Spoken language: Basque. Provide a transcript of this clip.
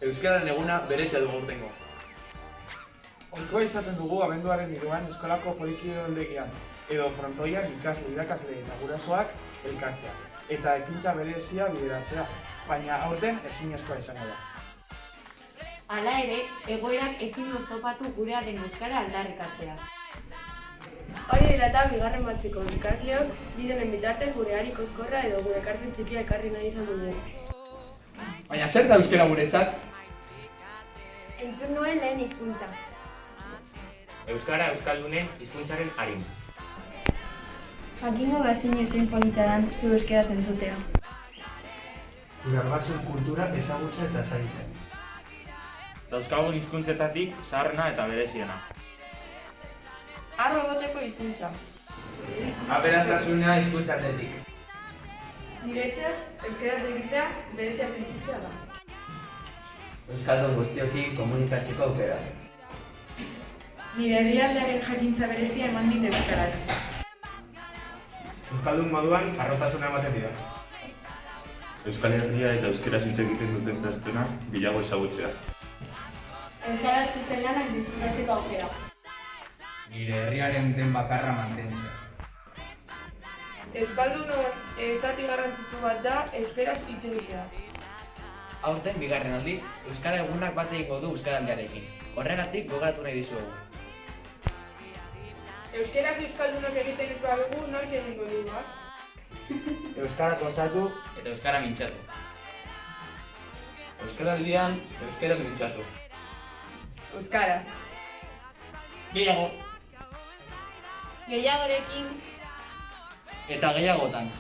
Euskararen eguna berezia dugu aurtengo. Ohikoa izaten dugu abenduaren 3 eskolako polikiroldegian, edo frontoian ikasle, irakasle eta gurasoak elkartzea, eta ekintza berezia bideratzea, baina aurten ezinezkoa izango da. Hala ere, egoerak ezin oztopatu gurearen euskara aldarrikatzea. Hori dela eta bigarren batziko ikasleok bidenen bitartez gure hari koskorra edo gure ekarpen txikia ekarri nahi izan dugu. Baina zer da euskara guretzat? Entzun nuen lehen hizkuntza. Euskara euskaldunen hizkuntzaren arin. Jakingo bazinen zein polita dan zu euskara entzutea. Gure arbatzen kultura ezagutza eta zaintzen. Dauzkagun hizkuntzetatik zaharrena eta bereziena. Arro egoteko hizkuntza. Aberaztasuna hizkuntzatetik. Niretzat, euskaraz egitea berezia sentitzea da. Euskaldun guztiokin komunikatzeko aukera. Nire herrialdearen jakintza berezia eman dit euskarak. Euskaldun moduan harrotasuna ematen dira. Euskal Herria eta euskaraz hitz egiten duten pertsona gehiago ezagutzea. Euskaraz zuten lanak disfrutatzeko aukera. Nire herriaren den bakarra mantentzea. Euskaldunon zati garrantzitsu bat da euskaraz hitz egitea. Aurten bigarren aldiz, euskara egunak bat egingo du euskaraldiarekin. Horregatik gogoratu nahi dizuegu. Euskaraz euskaldunok egiten ez badugu nork egingo du, ba? Euskaraz gozatu eta euskara mintzatu. Euskaraldian, euskaraz mintzatu. Euskara. Gehiago Gehiagorekin. eta gehiagotan.